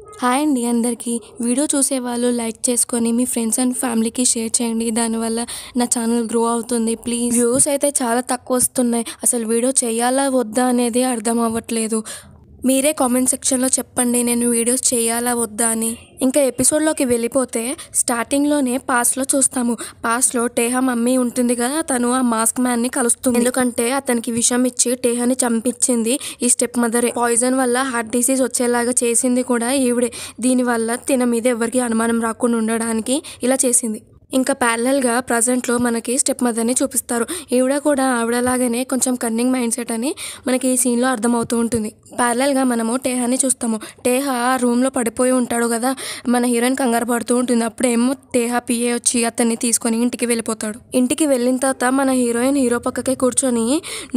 Hi అండి అందరికీ. Video చూసేవాళ్ళు లైక్ చేసుకొని మీ ఫ్రెండ్స్ అండ్ ఫ్యామిలీకి షేర్ చేయండి. దానివల్ల నా ఛానల్ గ్రో అవుతుంది. ప్లీజ్. వ్యూస్ అయితే చాలా తక్కువ వస్తున్నాయి. అసలు వీడియో చేయాలా వద్దా అనేది అర్థం అవ్వట్లేదు. మీరే కామెంట్ సెక్షన్లో చెప్పండి నేను వీడియోస్ చేయాలా వద్దా అని. ఇంకా ఎపిసోడ్లోకి వెళ్ళిపోతే స్టార్టింగ్లోనే పాస్ట్లో చూస్తాము. పాస్ట్లో టేహా మమ్మీ ఉంటుంది కదా, తను ఆ మాస్క్ మ్యాన్ని కలుస్తుంది. ఎందుకంటే అతనికి విషం ఇచ్చి టేహాని చంపించింది ఈ స్టెప్ మదరే. పాయిజన్ వల్ల హార్ట్ డిసీజ్ వచ్చేలాగా చేసింది కూడా ఈవిడే. దీనివల్ల తిన మీద ఎవరికి అనుమానం రాకుండా ఉండడానికి ఇలా చేసింది. ఇంకా ప్యారలల్గా ప్రజెంట్లో మనకి స్టెప్ మదర్ని చూపిస్తారు. ఈవిడ కూడా ఆవిడలాగానే కొంచెం కన్నింగ్ మైండ్ సెట్ అని మనకి ఈ సీన్లో అర్థమవుతూ ఉంటుంది. ప్యారలల్గా మనము టేహాని చూస్తాము. టేహా రూమ్లో పడిపోయి ఉంటాడు కదా, మన హీరోయిన్ కంగారు పడుతూ ఉంటుంది. అప్పుడేమో టేహా పిఏ వచ్చి అతన్ని తీసుకొని ఇంటికి వెళ్ళిపోతాడు. ఇంటికి వెళ్ళిన తర్వాత మన హీరోయిన్ హీరో పక్కకే కూర్చొని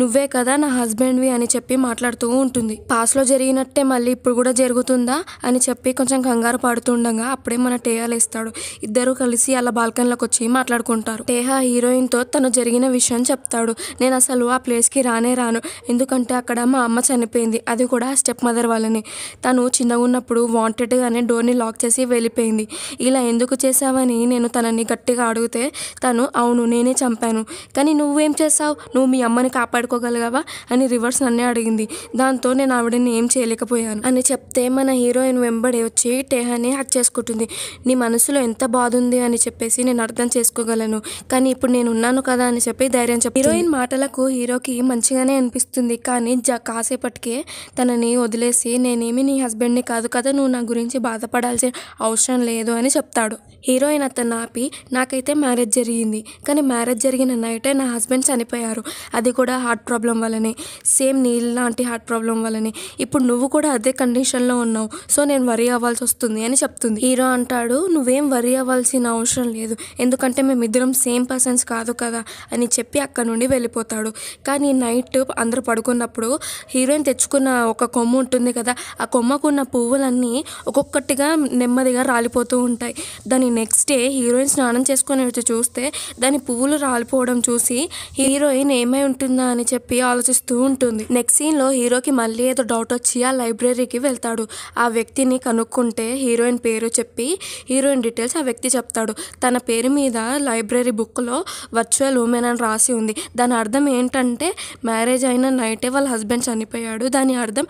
నువ్వే కదా నా హస్బెండ్వి అని చెప్పి మాట్లాడుతూ ఉంటుంది. పాస్లో జరిగినట్టే మళ్ళీ ఇప్పుడు కూడా జరుగుతుందా అని చెప్పి కొంచెం కంగారు పడుతుండగా అప్పుడే మన టేహా లేస్తాడు. ఇద్దరు కలిసి అలా బాల్కనీలోకి వచ్చి మాట్లాడుకుంటారు. టేహా హీరోయిన్తో తను జరిగిన విషయం చెప్తాడు. నేను అసలు ఆ ప్లేస్కి రాను, ఎందుకంటే అక్కడ మా అమ్మ చనిపోయింది, అది కూడా స్టెప్ మదర్ వల్లనే. తను చిన్నగా ఉన్నప్పుడు వాంటెడ్గానే డోర్ని లాక్ చేసి వెళ్ళిపోయింది. ఇలా ఎందుకు చేసావని నేను తనని గట్టిగా అడిగితే తను అవును నేనే చంపాను, కానీ నువ్వేం చేసావు, నువ్వు మీ అమ్మని కాపాడుకోగలిగావా అని రివర్స్ నన్నే అడిగింది. దాంతో నేను ఆవిడని ఏం చేయలేకపోయాను అని చెప్తే మన హీరోయిన్ వెంబడి వచ్చి టేహాని హక్ చేసుకుంటుంది. నీ మనసులో ఎంత బాధ ఉంది అని చెప్పేసి నేను అర్థం చేసుకోగలను, కానీ ఇప్పుడు నేను ఉన్నాను కదా అని చెప్పి ధైర్యం చెప్పి హీరోయిన్ మాటలకు హీరోకి మంచిగానే అనిపిస్తుంది. కానీ కాసేపటికే తనని వదిలేసి నేనేమి నీ హస్బెండ్ని కాదు కదా, నువ్వు నా గురించి బాధపడాల్సిన అవసరం లేదు అని చెప్తాడు. హీరోయిన్ అతన్ని ఆపి నాకైతే మ్యారేజ్ జరిగింది, కానీ మ్యారేజ్ జరిగిన నైటే నా హస్బెండ్ చనిపోయారు, అది కూడా హార్ట్ ప్రాబ్లం వల్లనే, సేమ్ నీళ్ళ లాంటి హార్ట్ ప్రాబ్లం వల్లనే. ఇప్పుడు నువ్వు కూడా అదే కండిషన్లో ఉన్నావు, సో నేను వరీ అవ్వాల్సి వస్తుంది అని చెప్తుంది. హీరో అంటాడు నువ్వేం వరీ అవ్వాల్సిన అవసరం లేదు, ఎందుకంటే మేమిద్దరం సేమ్ పర్సన్స్ కాదు కదా అని చెప్పి అక్కడ నుండి వెళ్ళిపోతాడు. కానీ నైట్ అందరూ పడుకున్నప్పుడు హీరోయిన్ తెచ్చుకున్న ఒక కొమ్మ ఉంటుంది కదా, ఆ కొమ్మకున్న పువ్వులన్నీ ఒక్కొక్కటిగా నెమ్మదిగా రాలిపోతూ ఉంటాయి. దాని నెక్స్ట్ డే హీరోయిన్ స్నానం చేసుకొని వచ్చి చూస్తే దాని పువ్వులు రాలిపోవడం చూసి హీరోయిన్ ఏమై ఉంటుందా అని చెప్పి ఆలోచిస్తూ ఉంటుంది. నెక్స్ట్ సీన్లో హీరోకి మళ్ళీ ఏదో డౌట్ వచ్చి ఆ లైబ్రరీకి వెళ్తాడు. ఆ వ్యక్తిని కనుక్కుంటే హీరోయిన్ పేరు చెప్పి హీరోయిన్ డీటెయిల్స్ ఆ వ్యక్తి చెప్తాడు. తన పేరు మీద లైబ్రరీ బుక్లో వర్చువల్ ఉమెన్ అని రాసి ఉంది. దాని అర్థం ఏంటంటే మ్యారేజ్ అయిన నైటే వాళ్ళ హస్బెండ్ చనిపోయాడు, దాని అర్థం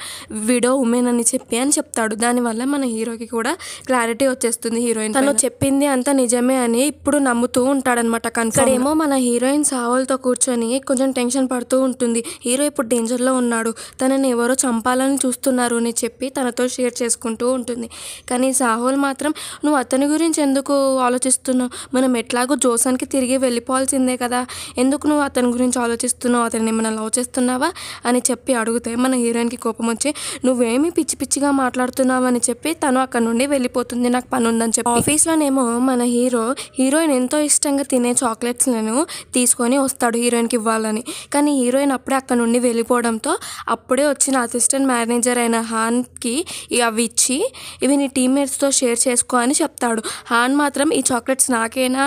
విడో ఉమెన్ అని చెప్తాడు. దానివల్ల మన హీరోకి కూడా క్లారిటీ వచ్చేస్తుంది. హీరోయిన్ తను చెప్పింది అంతా నిజమే అని ఇప్పుడు నమ్ముతూ ఉంటాడనమాట. కన్ఫర్మ్ మన హీరోయిన్ సావులతో కూర్చొని కొంచెం టెన్షన్ పడుతూ ఉంటుంది. హీరో ఇప్పుడు డేంజర్లో ఉన్నాడు, తనని ఎవరో చంపాలని చూస్తున్నారు అని చెప్పి తనతో షేర్ చేసుకుంటూ ఉంటుంది. కానీ సాహుల్ మాత్రం నువ్వు అతని గురించి ఎందుకు ఆలోచిస్తున్నావు, మనం ఎట్లాగో జోసన్కి తిరిగి వెళ్ళిపోవాల్సిందే కదా, ఎందుకు నువ్వు అతని గురించి ఆలోచిస్తున్నావు, అతన్ని ఏమైనా లవ్ చేస్తున్నావా అని చెప్పి అడిగితే మన హీరోయిన్కి కోపం వచ్చి నువ్వేమి పిచ్చి పిచ్చిగా మాట్లాడుతున్నావు అని చెప్పి తను అక్కడ నుండి వెళ్ళిపోతుంది. నాకు పని ఉందని చెప్పి ఆఫీస్లోనేమో మన హీరోయిన్ ఎంతో ఇష్టంగా తినే చాక్లెట్స్లను తీసుకొని వస్తాడు హీరోయిన్కి ఇవ్వాలని. కానీ హీరోయిన్ అప్పుడే అక్కడ నుండి వెళ్ళిపోవడంతో అప్పుడే వచ్చిన అసిస్టెంట్ మేనేజర్ అయిన హాన్కి అవి ఇచ్చి ఇవి నీ టీమ్మేట్స్తో షేర్ చేసుకో అని చెప్తాడు. హాన్ మాత్రం ఈ చాక్లెట్స్ నాకేనా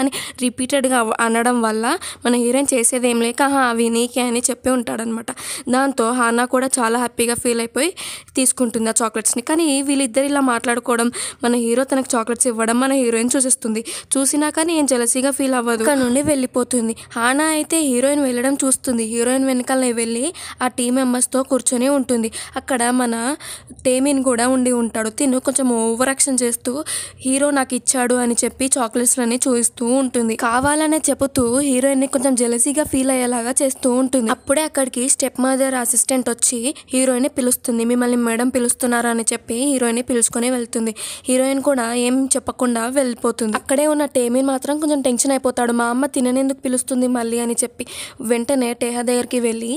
అని రిపీటెడ్గా అనడం వల్ల మన హీరోయిన్ చేసేది ఏం లేక అవి నీకే అని చెప్పి ఉంటాడనమాట. దాంతో హానా కూడా చాలా హ్యాపీగా ఫీల్ అయిపోయి తీసుకుంటుంది ఆ చాక్లెట్స్ని. కానీ వీళ్ళిద్దరు ఇలా మాట్లాడుకోవడం, మన హీరో తనకు చాక్లెట్స్ ఇవ్వడం మన హీరోయిన్ చూసేస్తుంది. చూసినా కానీ ఏం జెలసీగా ఫీల్ అవ్వదు, అక్కడ నుండి వెళ్ళిపోతుంది. హానా అయితే హీరోయిన్ వెళ్ళడం చూస్తుంది. హీరోయిన్ వెనకాల వెళ్ళి ఆ టీం మెంబర్స్తో కూర్చొని ఉంటుంది. అక్కడ మన టేమిన్ కూడా ఉండి ఉంటాడు. తిను కొంచెం ఓవర్ యాక్షన్ చేస్తూ హీరో నాకు ఇచ్చాడు అని చెప్పి చాక్లెట్స్లని చూపిస్తూ ఉంటుంది. కావాలనే చెబుతూ హీరోయిన్ని కొంచెం జెలసీగా ఫీల్ అయ్యేలాగా చేస్తూ ఉంటుంది. అప్పుడే అక్కడికి స్టెప్ మదర్ అసిస్టెంట్ వచ్చి హీరోయిన్ని పిలుస్తుంది. మిమ్మల్ని మేడం పిలుస్తున్నారు అని చెప్పి హీరోయిన్ని పిలుచుకొని వెళ్తుంది. హీరోయిన్ కూడా ఏం చెప్పకుండా వెళ్ళిపోతుంది. అక్కడే ఉన్న టేమిన్ మాత్రం కొంచెం టెన్షన్ అయిపోతాడు. మా అమ్మ తిననేందుకు పిలుస్తుంది మళ్ళీ అని చెప్పి వెంటనే టేహా దగ్గరికి వెళ్ళి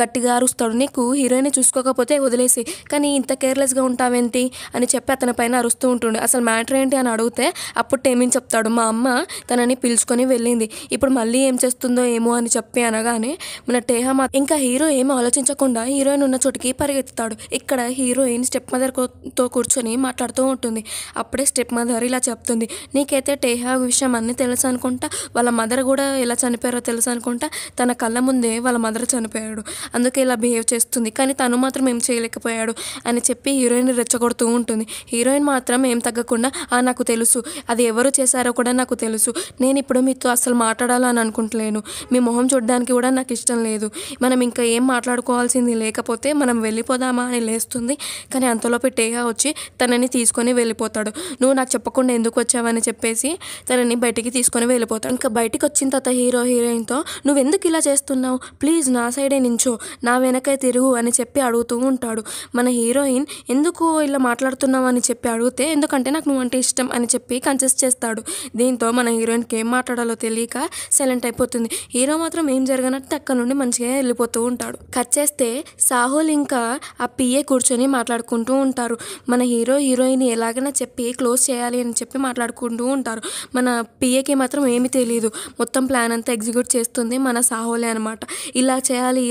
గట్టిగా అరుస్తాడు, నీకు హీరోయిన్ని చూసుకోకపోతే వదిలేసి, కానీ ఇంత కేర్లెస్గా ఉంటావేంటి అని చెప్పి అతని పైన అరుస్తూ ఉంటుంది. అసలు మ్యాటర్ ఏంటి అని అడిగితే అప్పుడు టేమిన్ చెప్తాడు, చెప్తాడు, మా అమ్మ తనని పిలుచుకొని వెళ్ళింది, ఇప్పుడు మళ్ళీ ఏం చేస్తుందో ఏమో అని చెప్పి అనగానే మన టేహా ఇంకా హీరో ఏం ఆలోచించకుండా హీరోయిన్ ఉన్న చోటికి పరిగెత్తుతాడు. ఇక్కడ హీరోయిన్ స్టెప్ మదర్తో కూర్చొని మాట్లాడుతూ ఉంటుంది. అప్పుడే స్టెప్ మదర్ ఇలా చెప్తుంది, నీకైతే టేహా విషయం అన్నీ తెలుసు అనుకుంటా, వాళ్ళ మదర్ కూడా ఎలా చనిపోయారో తెలుసు అనుకుంటా, తన కళ్ళ ముందే వాళ్ళ మదర్ చనిపోయాడు, అందుకే ఇలా బిహేవ్ చేస్తుంది, కానీ తను మాత్రం ఏం చేయలేకపోయాడు అని చెప్పి హీరోయిన్ రెచ్చగొడుతూ ఉంటుంది. హీరోయిన్ మాత్రం ఏం తగ్గకుండా, నాకు తెలుసు, అది ఎవరు చేశారో కూడా నాకు తెలుసు, నేను ఇప్పుడు మీతో అసలు మాట్లాడాలని అనుకుంటలేను, మీ మొహం చూడడానికి కూడా నాకు ఇష్టం లేదు, మనం ఇంకా ఏం మాట్లాడుకోవాల్సింది లేకపోతే మనం వెళ్ళిపోదామా అని లేస్తుంది. కానీ అంతలోపే టేహా వచ్చి తనని తీసుకొని వెళ్ళిపోతాడు. నువ్వు నాకు చెప్పకుండా ఎందుకు వచ్చావని చెప్పేసి తనని బయటికి తీసుకొని వెళ్ళిపోతాడు. ఇంకా బయటికి వచ్చిన తర్వాత హీరోయిన్తో, నువ్వు ఎందుకు ఇలా చేస్తున్నావు, ప్లీజ్ నా సైడే నించో, నా వెనకే తిరుగు అని చెప్పి అడుగుతూ ఉంటాడు. మన హీరోయిన్ ఎందుకు ఇలా మాట్లాడుతున్నావు అని చెప్పి అడిగితే, ఎందుకంటే నాకు నువ్వు అంటే ఇష్టం అని చెప్పి కన్సెస్ చేస్తాడు. దీంతో మన హీరోయిన్కి ఏం మాట్లాడాలో తెలియక సైలెంట్ అయిపోతుంది. హీరో మాత్రం ఏం జరగనట్టు అక్కడ నుండి మంచిగా వెళ్ళిపోతూ ఉంటాడు. కట్ చేస్తే సాహుల్ ఇంకా ఆ పిఏ కూర్చొని మాట్లాడుకుంటూ ఉంటారు. మన హీరోయిన్ ఎలాగైనా చెప్పి క్లోజ్ చేయాలి అని చెప్పి మాట్లాడుకుంటూ ఉంటారు. మన పిఏకి మాత్రం ఏమీ తెలియదు, మొత్తం ప్లాన్ అంతా ఎగ్జిక్యూట్ చేస్తుంది మన సాహులే అనమాట. ఇలా చేయాలి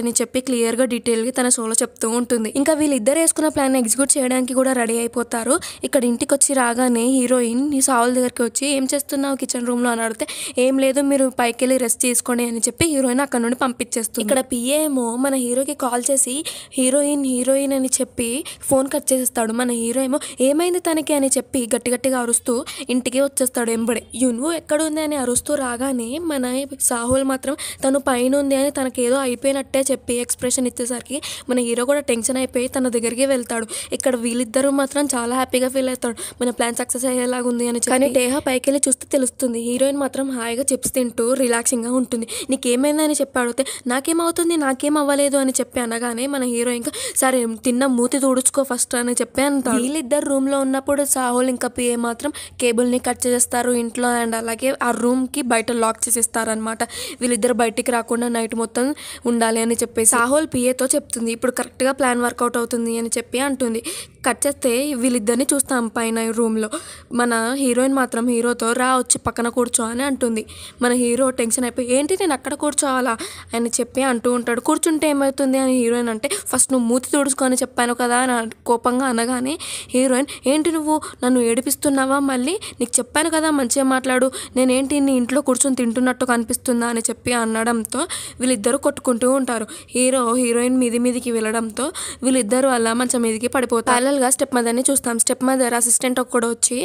అని చెప్పి క్లియర్గా డీటెయిల్గా తన షోలో చెప్తూ ఉంటుంది. ఇంకా వీళ్ళిద్దరు వేసుకున్న ప్లాన్ ఎగ్జిక్యూట్ చేయడానికి కూడా రెడీ అయిపోతారు. ఇక్కడ ఇంటికి వచ్చి రాగానే హీరోయిన్ సాహుల్ దగ్గరికి వచ్చి, ఏం చేస్తున్నావు కిచెన్ రూమ్లో అని అడిగితే, ఏం లేదు మీరు పైకి వెళ్ళి రెస్ట్ తీసుకోండి అని చెప్పి హీరోయిన్ అక్కడ నుండి పంపించేస్తుంది. ఇక్కడ పిఏ ఏమో మన హీరోకి కాల్ చేసి హీరోయిన్ అని చెప్పి ఫోన్ కట్ చేసేస్తాడు. మన హీరో ఏమో ఏమైంది తనకి అని చెప్పి గట్టిగా అరుస్తూ ఇంటికి వచ్చేస్తాడు. ఎంబడే యును ఎక్కడ ఉంది అని అరుస్తూ రాగానే మన సాహుల్ మాత్రం తను పైన ఉంది అని తనకేదో అయిపోయినట్టే చెప్పి ఎక్స్ప్రెషన్ ఇచ్చేసరికి మన హీరో కూడా టెన్షన్ అయిపోయి తన దగ్గరికి వెళ్తాడు. ఇక్కడ వీళ్ళిద్దరూ మాత్రం చాలా హ్యాపీగా ఫీల్ అవుతాడు, మన ప్లాన్ సక్సెస్ అయ్యేలాగా ఉంది అని. కానీ టేహా పైకి వెళ్ళి చూస్తే తెలుస్తుంది, హీరోయిన్ మాత్రం హాయిగా చిప్స్ తింటూ రిలాక్సింగ్గా ఉంటుంది. నీకేమైందని చెప్పి అడిగితే, నాకేం అవ్వలేదు అని చెప్పి అనగానే మన హీరో ఇంకా, సరే తిన్న మూతి తుడుచుకో ఫస్ట్ అని చెప్పి అంటారు. వీళ్ళిద్దరు రూమ్లో ఉన్నప్పుడు సాహుల్ ఇంకా పిఏ మాత్రం కేబుల్ని కట్ చేసేస్తారు ఇంట్లో, అండ్ అలాగే ఆ రూమ్కి బయట లాక్ చేసేస్తారు అనమాట. వీళ్ళిద్దరు బయటికి రాకుండా నైట్ మొత్తం ఉండాలి అని చెప్పి సాహుల్ పిఏతో చెప్తుంది. ఇప్పుడు కరెక్ట్గా ప్లాన్ వర్కౌట్ అవుతుంది అని చెప్పి అంటుంది. కట్ చేస్తే వీళ్ళిద్దరిని చూస్తాం పైన రూమ్లో. మన హీరోయిన్ మాత్రం హీరోతో, రా వచ్చి పక్కన కూర్చో అని అంటుంది. మన హీరో టెన్షన్ అయిపోయి, ఏంటి నేను అక్కడ కూర్చోవాలా అని చెప్పి అంటూ ఉంటాడు. కూర్చుంటే ఏమవుతుంది అని హీరోయిన్ అంటే, ఫస్ట్ నువ్వు మూతి తుడుచుకొని చెప్పాను కదా అని కోపంగా అనగానే హీరోయిన్, ఏంటి నువ్వు నన్ను ఏడిపిస్తున్నావా, మళ్ళీ నీకు చెప్పాను కదా మంచిగా మాట్లాడు, నేనేంటి నీ ఇంట్లో కూర్చొని తింటున్నట్టు కనిపిస్తుందా అని చెప్పి అనడంతో వీళ్ళిద్దరూ కొట్టుకుంటూ ఉంటారు. హీరోయిన్ మీదికి వెళ్ళడంతో వీళ్ళిద్దరూ అలా మంచం మీదికి పడిపోతారు. స్టెప్ మదర్ని చూస్తాం. స్టెప్ మదర్ అసిస్టెంట్ కూడా వచ్చి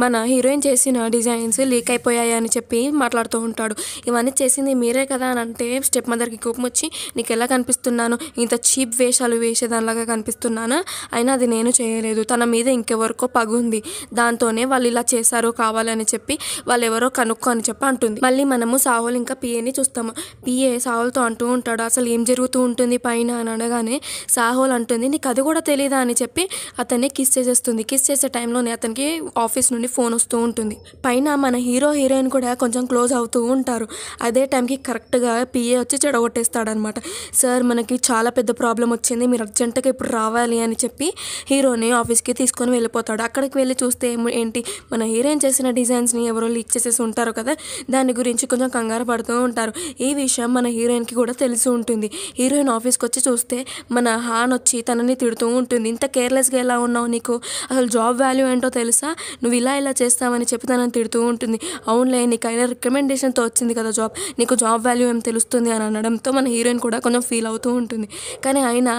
మన హీరోయిన్ చేసిన డిజైన్స్ లీక్ అయిపోయాయి అని చెప్పి మాట్లాడుతూ ఉంటాడు. ఇవన్నీ చేసింది మీరే కదా అని అంటే స్టెప్ మదర్కి కోపం వచ్చి, నీకు ఎలా కనిపిస్తున్నాను, ఇంత చీప్ వేషాలు వేసేదానిలాగా కనిపిస్తున్నానా, అయినా అది నేను చేయలేదు, తన మీద ఇంకెవరికో పగుంది, దాంతోనే వాళ్ళు ఇలా చేశారు కావాలని చెప్పి, వాళ్ళు ఎవరో కనుక్కో అని చెప్పి అంటుంది. మళ్ళీ మనము సాహుల్ ఇంకా పిఏని చూస్తాము. పిఏ సాహుల్తో అంటూ ఉంటాడు, అసలు ఏం జరుగుతూ ఉంటుంది పైన అని అనగానే సాహుల్ అంటుంది, నీకు అది కూడా తెలీదా అని చెప్పి అతన్ని కిస్ చేసేస్తుంది. కిస్ చేసే టైంలోనే అతనికి ఆఫీస్ నుండి ఫోన్ వస్తూ ఉంటుంది. పైన మన హీరోయిన్ కూడా కొంచెం క్లోజ్ అవుతూ ఉంటారు. అదే టైంకి కరెక్ట్గా పిఏ వచ్చి చెడగొట్టేస్తాడనమాట. సార్ మనకి చాలా పెద్ద ప్రాబ్లం వచ్చింది, మీరు అర్జెంటుగా ఇప్పుడు రావాలి అని చెప్పి హీరోని ఆఫీస్కి తీసుకొని వెళ్ళిపోతాడు. అక్కడికి వెళ్ళి చూస్తే ఏంటి, మన హీరోయిన్ చేసిన డిజైన్స్ని ఎవరో లీక్ చేసేసి ఉంటారు కదా, దాని గురించి కొంచెం కంగారు పడుతూ ఉంటారు. ఈ విషయం మన హీరోయిన్కి కూడా తెలిసి ఉంటుంది. హీరోయిన్ ఆఫీస్కి వచ్చి చూస్తే మన హాన్ వచ్చి తనని తిడుతూ ఉంటుంది, ఇంత కేర్లెస్గా ఎలా ఉన్నావు, నీకు అసలు జాబ్ వాల్యూ ఏంటో తెలుసా, నువ్వు ఇలా చేస్తావని చెప్పి తనని తిడుతూ ఉంటుంది. అవునులే, నీకు అయినా రికమెండేషన్తో వచ్చింది కదా జాబ్, నీకు జాబ్ వాల్యూ ఏం తెలుస్తుంది అని అనడంతో మన హీరోయిన్ కూడా కొంచెం ఫీల్ అవుతూ ఉంటుంది. కానీ అయినా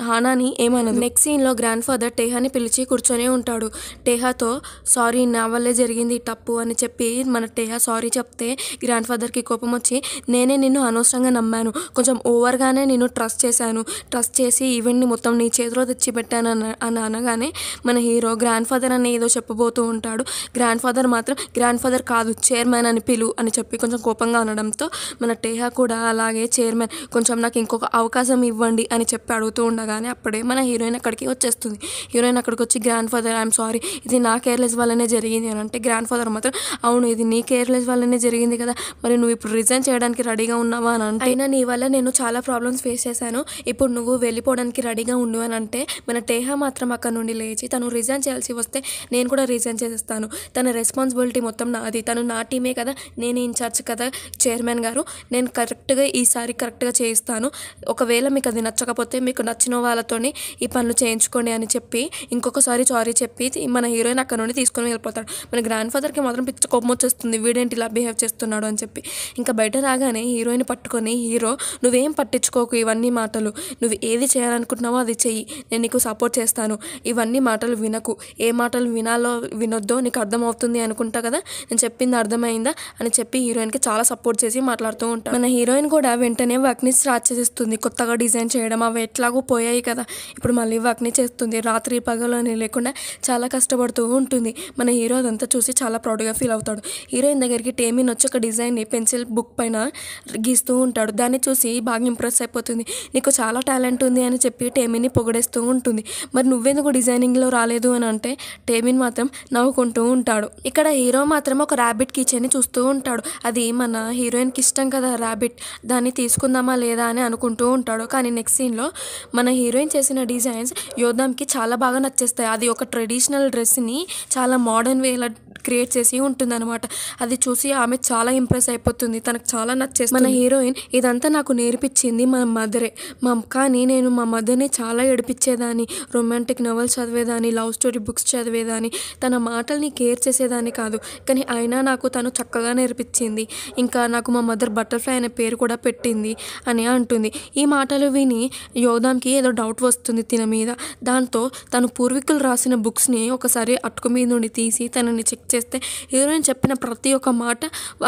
హానాని ఏమనదు. నెక్స్ట్ సీన్లో గ్రాండ్ ఫాదర్ టేహాని పిలిచి కూర్చొని ఉంటాడు. టేహాతో, సారీ నా వల్లే జరిగింది తప్పు అని చెప్పి మన టేహా సారీ చెప్తే గ్రాండ్ ఫాదర్కి కోపం వచ్చి, నేనే నిన్ను అనవసరంగా నమ్మాను, కొంచెం ఓవర్గానే నిన్ను ట్రస్ట్ చేసి ఈవెంట్ని మొత్తం నీ చేతిలో తెచ్చిపెట్టాను అని అనగానే మన హీరో గ్రాండ్ ఫాదర్ అని ఏదో చెప్పబోతూ ఉంటాడు. గ్రాండ్ ఫాదర్ మాత్రం, గ్రాండ్ ఫాదర్ కాదు చైర్మన్ అని పిలు అని చెప్పి కొంచెం కోపంగా అనడంతో మన టేహా కూడా అలాగే చైర్మన్, కొంచెం నాకు ఇంకొక అవకాశం ఇవ్వండి అని చెప్పి అడుగుతూ ఉండగానే అప్పుడే మన హీరోయిన్ అక్కడికి వచ్చేస్తుంది. హీరోయిన్ అక్కడికి వచ్చి, గ్రాండ్ ఫాదర్ ఐఎమ్ సారీ, ఇది నా కేర్లెస్ వల్లనే జరిగింది అని అంటే గ్రాండ్ ఫాదర్ మాత్రం, అవును ఇది నీ కేర్లెస్ వల్లనే జరిగింది కదా, మరి నువ్వు ఇప్పుడు రిజైన్ చేయడానికి రెడీగా ఉన్నావా అని అంటే, అయినా నీ వల్ల నేను చాలా ప్రాబ్లమ్స్ ఫేస్ చేశాను, ఇప్పుడు నువ్వు వెళ్ళిపోవడానికి రెడీగా ఉండు అని అంటే మన టేహా మాత్రం మాత్రం అక్కడ నుండి లేచి తను రిజైన్ చేయాల్సి వస్తే నేను కూడా రిజైన్ చేసేస్తాను, తన రెస్పాన్సిబిలిటీ మొత్తం నాది, తను నా టీమే కదా, నేను ఇన్ఛార్జ్ కదా చైర్మన్ గారు, నేను కరెక్ట్గా ఈసారి కరెక్ట్గా చేయిస్తాను, ఒకవేళ మీకు అది నచ్చకపోతే మీకు నచ్చిన వాళ్ళతోనే ఈ పనులు చేయించుకోండి అని చెప్పి ఇంకొకసారి సారీ చెప్పి మన హీరోయిన్ అక్కడ నుండి తీసుకొని వెళ్ళిపోతాడు. మన గ్రాండ్ ఫాదర్కి మాత్రం పిచ్చి కోపం వచ్చేస్తుంది, వీడేంటి ఇలా బిహేవ్ చేస్తున్నాడు అని చెప్పి. ఇంకా బయట రాగానే హీరోయిన్ పట్టుకొని, హీరో నువ్వేం పట్టించుకోకు ఇవన్నీ మాటలు, నువ్వు ఏది చేయాలనుకుంటున్నావో అది చెయ్యి, నేను నీకు సపోర్ట్ చేస్తాను, ఇవన్నీ మాటలు వినకు, ఏ మాటలు వినాలో వినొద్దో నీకు అర్థమవుతుంది అనుకుంటా కదా, నేను చెప్పింది అర్థమైందా అని చెప్పి హీరోయిన్కి చాలా సపోర్ట్ చేసి మాట్లాడుతూ ఉంటాను. మన హీరోయిన్ కూడా వెంటనే వర్క్ని స్టార్ట్ చేసేస్తుంది, కొత్తగా డిజైన్ చేయడం, అవి ఎట్లాగో పోయాయి కదా, ఇప్పుడు మళ్ళీ వర్క్ని చేస్తుంది, రాత్రి పగలు అని లేకుండా చాలా కష్టపడుతూ ఉంటుంది. మన హీరో అదంతా చూసి చాలా ప్రౌడ్గా ఫీల్ అవుతాడు. హీరోయిన్ దగ్గరికి టేమిన్ వచ్చి ఒక డిజైన్ని పెన్సిల్ బుక్ పైన గీస్తూ ఉంటాడు. దాన్ని చూసి బాగా ఇంప్రెస్ అయిపోతుంది. నీకు చాలా టాలెంట్ ఉంది అని చెప్పి టేమిన్ని పొగడేస్తూ ఉంటుంది. మరి నువ్వెందుకు డిజైనింగ్లో రాలేదు అని అంటే టేమిన్ మాత్రం నవ్వుకుంటూ ఉంటాడు. ఇక్కడ హీరో మాత్రం ఒక ర్యాబిట్ కిచెన్ని చూస్తూ ఉంటాడు. అది మన హీరోయిన్కి ఇష్టం కదా ర్యాబిట్, దాన్ని తీసుకుందామా లేదా అని అనుకుంటూ ఉంటాడు. కానీ నెక్స్ట్ సీన్లో మన హీరోయిన్ చేసిన డిజైన్స్ యోధామ్కి చాలా బాగా నచ్చేస్తాయి. అది ఒక ట్రెడిషనల్ డ్రెస్ని చాలా మోడర్న్ వేలా క్రియేట్ చేసి ఉంటుంది అనమాట. అది చూసి ఆమె చాలా ఇంప్రెస్ అయిపోతుంది, తనకు చాలా నచ్చేస్తుంది. మన హీరోయిన్ ఇదంతా నాకు నేర్పించింది మా మదరే, కానీ నేను మా మదర్ని చాలా ఏడిపించేదాన్ని, రొమాంటిక్ నవల్స్ చదివేదాన్ని, లవ్ స్టోరీ బుక్స్ చదివేదాన్ని, తన మాటల్ని కేర్ చేసేదాన్ని కాదు, కానీ అయినా నాకు తను చక్కగా నేర్పించింది, ఇంకా నాకు మా మదర్ బటర్ఫ్లై అనే పేరు కూడా పెట్టింది అని అంటుంది. ఈ మాటలు విని యోధామ్కి ఏదో డౌట్ వస్తుంది తిన మీద. దాంతో తను పూర్వీకులు రాసిన బుక్స్ని ఒకసారి అటుకు మీద నుండి తీసి తనని చెక్ చేస్తే హీరోయిన్ చెప్పిన ప్రతి ఒక్క మాట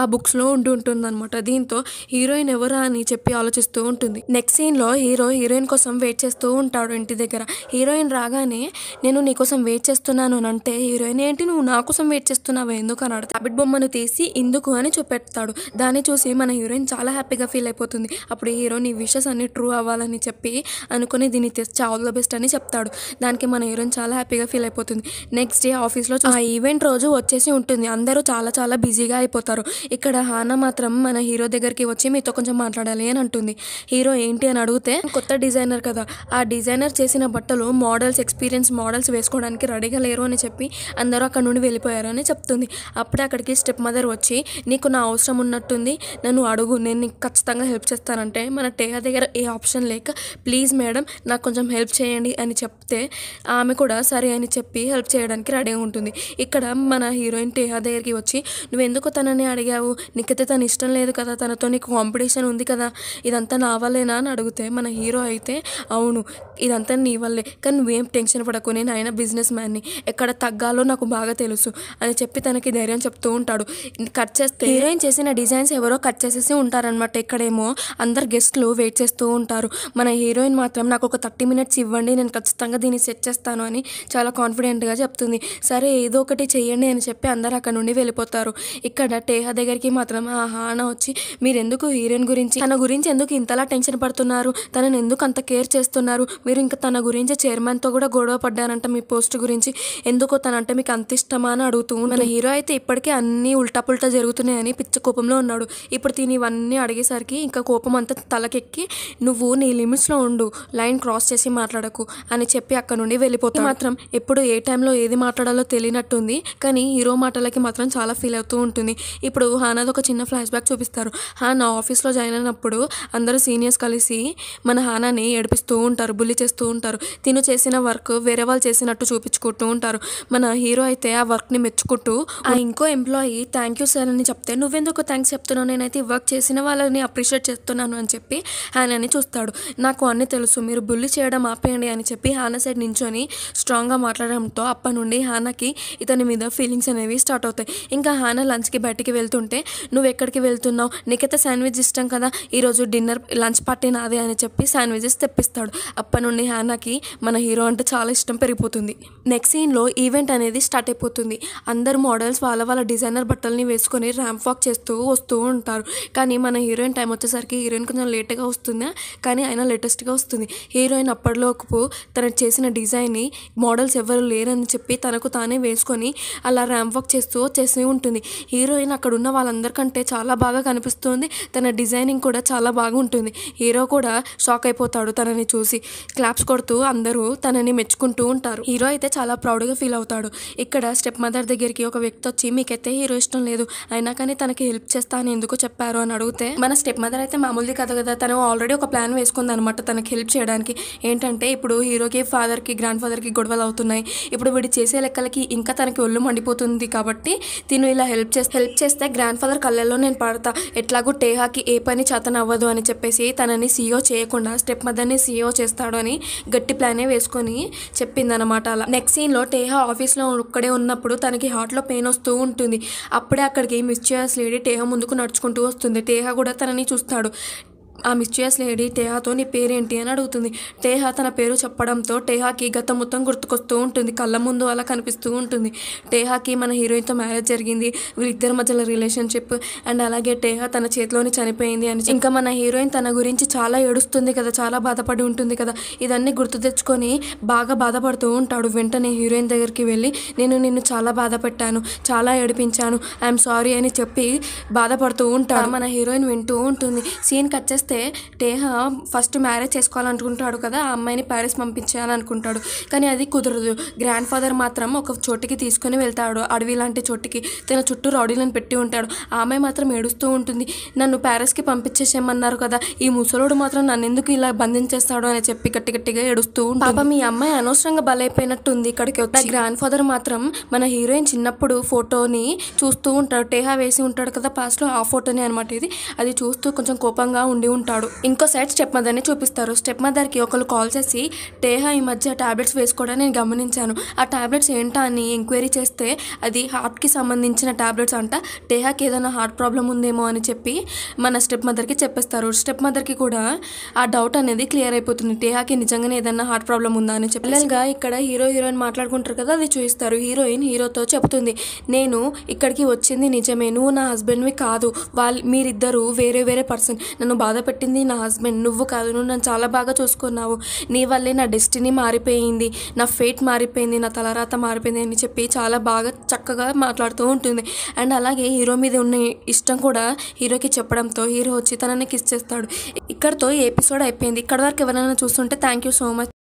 ఆ బుక్స్లో ఉంటుంది అనమాట. దీంతో హీరోయిన్ ఎవరా అని చెప్పి ఆలోచిస్తూ ఉంటుంది. నెక్స్ట్ సీన్లో హీరోయిన్ కోసం వెయిట్ చేస్తూ ఉంటాడు ఇంటి దగ్గర. హీరోయిన్ రాగానే నేను నీకోసం వెయిట్ చేస్తున్నాను అని అంటే హీరోయిన్ ఏంటి నువ్వు నా కోసం వెయిట్ చేస్తున్నావు ఎందుకు అని అడిగితే ర్యాబిట్ బొమ్మను తీసి ఇందుకు అని చూపెడతాడు. దాన్ని చూసి మన హీరోయిన్ చాలా హ్యాపీగా ఫీల్ అయిపోతుంది. అప్పుడు హీరో నీ విషెస్ అన్ని ట్రూ అవ్వాలని చెప్పి అనుకుని దీన్ని తెచ్చి ఆల్ ద బెస్ట్ అని చెప్తాడు. దానికి మన హీరోయిన్ చాలా హ్యాపీగా ఫీల్ అయిపోతుంది. నెక్స్ట్ డే ఆఫీస్లో ఆ ఈవెంట్ రోజు వచ్చేసి ఉంటుంది. అందరూ చాలా చాలా బిజీగా అయిపోతారు. ఇక్కడ హానా మాత్రం మన హీరో దగ్గరికి వచ్చి మీతో కొంచెం మాట్లాడాలి అని అంటుంది. హీరో ఏంటి అని అడిగితే కొత్త డిజైనర్ కదా, ఆ డిజైనర్ చేసిన బట్టలు ఎక్స్పీరియన్స్ మోడల్స్ వేసుకోవడానికి రెడీగా లేరు అని చెప్పి అందరూ అక్కడ నుండి వెళ్ళిపోయారు అని చెప్తుంది. అప్పుడే అక్కడికి స్టెప్ మదర్ వచ్చి నీకు నా అవసరం ఉన్నట్టుంది, నన్ను అడుగు, నేను నీకు ఖచ్చితంగా హెల్ప్ చేస్తానంటే మన టేహా దగ్గర ఏ ఆప్షన్ లేక ప్లీజ్ మేడం నాకు కొంచెం హెల్ప్ చేయండి అని చెప్తే ఆమె కూడా సరే అని చెప్పి హెల్ప్ చేయడానికి రెడీగా ఉంటుంది. ఇక్కడ మన హీరోయిన్ టేహా దగ్గరికి వచ్చి నువ్వెందుకు తనని అడిగావు, నీకైతే తను ఇష్టం లేదు కదా, తనతో నీకు కాంపిటీషన్ ఉంది కదా, ఇదంతా నా వల్లేనా అని అడిగితే మన హీరో అయితే అవును ఇదంతా నీ వల్లే, కానీ నువ్వేం టెన్షన్ పడకు, నేను ఆయన బిజినెస్ మ్యాన్ని, ఎక్కడ తగ్గాలో నాకు బాగా తెలుసు అని చెప్పి తనకి ధైర్యం చెప్తూ ఉంటాడు. కట్ చేస్తే హీరోయిన్ చేసిన డిజైన్స్ ఎవరో కట్ చేసేసి ఉంటారనమాట. ఇక్కడేమో అందరు గెస్ట్లు వెయిట్ చేస్తూ ఉంటారు. మన హీరోయిన్ మాత్రం నాకు ఒక 30 minutes ఇవ్వండి, నేను ఖచ్చితంగా దీన్ని సెట్ చేస్తాను అని చాలా కాన్ఫిడెంట్గా చెప్తుంది. సరే ఏదో ఒకటి చెయ్యండి అని చెప్పి అందరు అక్కడ నుండి వెళ్ళిపోతారు. ఇక్కడ టేహా దగ్గరికి మాత్రం ఆ హానా వచ్చి మీరెందుకు హీరోయిన్ గురించి తన గురించి ఎందుకు ఇంతలా టెన్షన్ పడుతున్నారు, తనని ఎందుకు అంత కేర్ చేస్తున్నారు, మీరు ఇంకా తన గురించి చైర్మన్తో కూడా గొడవ పడ్డారంట మీ పోస్ట్ గురించి, ఎందుకో తనంటే మీకు అంత ఇష్టమా అని అడుగుతూ మన హీరో అయితే ఇప్పటికే అన్నీ ఉల్టా పుల్టా జరుగుతున్నాయని పిచ్చ కోపంలో ఉన్నాడు. ఇప్పుడు తిని ఇవన్నీ అడిగేసరికి ఇంకా కోపం అంతా తలకెక్కి నువ్వు నీ లిమిట్స్లో ఉండు, లైన్ క్రాస్ చేసి మాట్లాడకు అని చెప్పి అక్కడ నుండి వెళ్ళిపోతాడు. మాత్రం ఎప్పుడు ఏ టైంలో ఏది మాట్లాడాలో తెలియనట్టుంది, కానీ హీరో మాటలకి మాత్రం చాలా ఫీల్ అవుతూ ఉంటుంది. ఇప్పుడు హానాది ఒక చిన్న ఫ్లాష్ బ్యాక్ చూపిస్తారు. హానా ఆఫీస్లో జాయిన్ అయినప్పుడు అందరూ సీనియర్స్ కలిసి మన హానాని ఏడిపిస్తూ ఉంటారు, బుల్లి చేస్తూ ఉంటారు. తిను చేసిన వర్క్ వేరే వాళ్ళు చేసినట్టు చూపించుకుంటూ ఉంటారు. మన హీరో అయితే ఆ వర్క్ని మెచ్చుకుంటూ ఆ ఇంకో ఎంప్లాయీ థ్యాంక్ యూ సార్ అని చెప్తే నువ్వెందుకు థ్యాంక్స్ చెప్తున్నావు, నేనైతే ఈ వర్క్ చేసిన వాళ్ళని అప్రిషియేట్ చేస్తున్నాను అని చెప్పి హానాని చూస్తాడు. నాకు అన్నీ తెలుసు, మీరు బుల్లి చేయడం ఆపేయండి అని చెప్పి హానా సైడ్ నించొని స్ట్రాంగ్గా మాట్లాడడంతో అప్పటి నుండి హానాకి ఇతని మీద ఫీలింగ్స్ అనేవి స్టార్ట్ అవుతాయి. ఇంకా హానా లంచ్కి బయటికి వెళ్తుంటే నువ్వు ఎక్కడికి వెళ్తున్నావు, నీకైతే శాండ్విచ్ ఇష్టం కదా, ఈరోజు లంచ్ పార్టీ నాదే అని చెప్పి శాండ్విచెస్ తెప్పిస్తాడు. అప్పటి నుండి హానాకి మన హీరో అంటే చాలా ఇష్టం పెరిగిపోతుంది. నెక్స్ట్ సీన్లో ఈవెంట్ అనేది స్టార్ట్ అయిపోతుంది. అందరు మోడల్స్ వాళ్ళ డిజైనర్ బట్టల్ని వేసుకొని ర్యాంప్ వాక్ చేస్తూ వస్తూ ఉంటారు. కానీ మన హీరోయిన్ టైం వచ్చేసరికి హీరోయిన్ కొంచెం లేట్గా వస్తుంది, కానీ అయినా లేటెస్ట్గా వస్తుంది. హీరోయిన్ అప్పటిలోపు తను చేసిన డిజైన్ని మోడల్స్ ఎవరు లేరని చెప్పి తనకు తానే వేసుకొని అలా ర్యాంప్ ర్యాంప్ వాక్ చేస్తూ ఉంటుంది. హీరోయిన్ అక్కడ ఉన్న వాళ్ళందరికంటే చాలా బాగా కనిపిస్తుంది. తన డిజైనింగ్ కూడా చాలా బాగుంటుంది. హీరో కూడా షాక్ అయిపోతాడు తనని చూసి. క్లాప్స్ కొడుతూ అందరూ తనని మెచ్చుకుంటూ ఉంటారు. హీరో అయితే చాలా ప్రౌడ్గా ఫీల్ అవుతాడు. ఇక్కడ స్టెప్ మదర్ దగ్గరికి ఒక వ్యక్తి వచ్చి, మీకైతే హీరో ఇష్టం లేదు, అయినా కానీ తనకి హెల్ప్ చేస్తా అని ఎందుకు చెప్పారు అని అడిగితే, మన స్టెప్ మదర్ అయితే మామూలుది కదా తను ఆల్రెడీ ఒక ప్లాన్ వేసుకుంది అనమాట తనకి హెల్ప్ చేయడానికి. ఏంటంటే ఇప్పుడు హీరోకి ఫాదర్కి గ్రాండ్ ఫాదర్కి గొడవలు అవుతున్నాయి. ఇప్పుడు వీడు చేసే లెక్కలకి ఇంకా తనకి ఒళ్ళు మండిపోతుంది కాబట్టి తిను ఇలా హెల్ప్ చేస్తే గ్రాండ్ ఫాదర్ కళ్ళల్లో నేను పడతా, ఎట్లాగూ టేహాకి ఏ పని చేతన అవ్వదు అని చెప్పేసి తనని సీఈఓ చేయకుండా స్టెప్ మదర్ని సీఈఓ చేస్తాడు అని గట్టి ప్లానే వేసుకొని చెప్పిందనమాట. అలా నెక్స్ట్ సీన్లో టేహా ఆఫీస్లో ఒక్కడే ఉన్నప్పుడు తనకి హార్ట్లో పెయిన్ వస్తూ ఉంటుంది. అప్పుడే అక్కడికి మిస్చియస్ లేడీ టేహా ముందుకు నడుచుకుంటూ వస్తుంది. టేహా కూడా తనని చూస్తాడు. ఆ మిస్చియస్ లేడీ టేహాతో నీ పేరేంటి అని అడుగుతుంది. టేహా తన పేరు చెప్పడంతో టేహాకి గతం మొత్తం గుర్తుకొస్తూ ఉంటుంది. కళ్ళ ముందు అలా కనిపిస్తూ ఉంటుంది. టేహాకి మన హీరోయిన్తో మ్యారేజ్ జరిగింది, వీళ్ళిద్దరి మధ్యలో రిలేషన్షిప్, అండ్ అలాగే టేహా తన చేతిలోని చనిపోయింది అని, ఇంకా మన హీరోయిన్ తన గురించి చాలా ఏడుస్తుంది కదా, చాలా బాధపడి ఉంటుంది కదా, ఇదన్నీ గుర్తు తెచ్చుకొని బాగా బాధపడుతూ ఉంటాడు. వెంటనే హీరోయిన్ దగ్గరికి వెళ్ళి, నేను నిన్ను చాలా బాధ పెట్టాను, చాలా ఏడిపించాను, ఐఎమ్ సారీ అని చెప్పి బాధపడుతూ ఉంటాడు. మన హీరోయిన్ వింటూ ఉంటుంది. సీన్ కట్ చేస్తే టేహా ఫస్ట్ మ్యారేజ్ చేసుకోవాలనుకుంటాడు కదా, ఆ అమ్మాయిని ప్యారిస్ పంపించాలని అనుకుంటాడు. కానీ అది కుదరదు. గ్రాండ్ ఫాదర్ మాత్రం ఒక చోటికి తీసుకుని వెళ్తాడు, అడవి లాంటి చోటికి. తన చుట్టూ రౌడీలను పెట్టి ఉంటాడు. ఆ అమ్మాయి మాత్రం ఏడుస్తూ ఉంటుంది. నన్ను ప్యారిస్కి పంపించేసేయమన్నారు కదా, ఈ ముసలోడు మాత్రం నన్ను ఎందుకు ఇలా బంధించేస్తాడు అని చెప్పి గట్టిగా ఏడుస్తూ ఉంటుంది. పాపం ఈ అమ్మాయి అనవసరంగా బలైపోయినట్టుంది. ఇక్కడికి వచ్చి గ్రాండ్ ఫాదర్ మాత్రం మన హీరోయిన్ చిన్నప్పుడు ఫోటోని చూస్తూ ఉంటాడు. టేహా వేసి ఉంటాడు కదా పాస్ట్లో, ఆ ఫోటోని అనమాట ఇది. అది చూస్తూ కొంచెం కోపంగా ఉండి ఉంటాడు. ఇంకో సైడ్ స్టెప్ మదర్ని చూపిస్తారు. స్టెప్ మదర్కి ఒకరు కాల్ చేసి, టేహా ఈ మధ్య టాబ్లెట్స్ వేసుకోవడం నేను గమనించాను, ఆ టాబ్లెట్స్ ఏంటా అని ఎంక్వైరీ చేస్తే అది హార్ట్కి సంబంధించిన టాబ్లెట్స్ అంట, టేహాకి ఏదైనా హార్ట్ ప్రాబ్లం ఉందేమో అని చెప్పి మన స్టెప్ మదర్కి చెప్పేస్తారు. స్టెప్ మదర్కి కూడా ఆ డౌట్ అనేది క్లియర్ అయిపోతుంది, టేహాకి నిజంగానే ఏదైనా హార్ట్ ప్రాబ్లం ఉందా అని చెప్పి. ఇక్కడ హీరోయిన్ మాట్లాడుకుంటారు కదా, అది చూపిస్తారు. హీరోయిన్ హీరోతో చెప్తుంది, నేను ఇక్కడికి వచ్చింది నిజమే, నువ్వు నా హస్బెండ్వి కాదు, మీరిద్దరు వేరే పర్సన్, నన్ను బాధ పెట్టింది నా హస్బెండ్, నువ్వు కాదు, నువ్వు నన్ను చాలా బాగా చూసుకున్నావు, నీ వల్లే నా డెస్టినీ మారిపోయింది, నా ఫేట్ మారిపోయింది, నా తలరాత మారిపోయింది అని చెప్పి చాలా బాగా చక్కగా మాట్లాడుతూ ఉంటుంది. అండ్ అలాగే హీరో మీద ఉన్న ఇష్టం కూడా హీరోకి చెప్పడంతో హీరో వచ్చి తనని కిస్ చేస్తాడు. ఇక్కడతో ఈ ఎపిసోడ్ అయిపోయింది. ఇక్కడ వరకు ఎవరైనా చూస్తుంటే థ్యాంక్ యూ సో మచ్.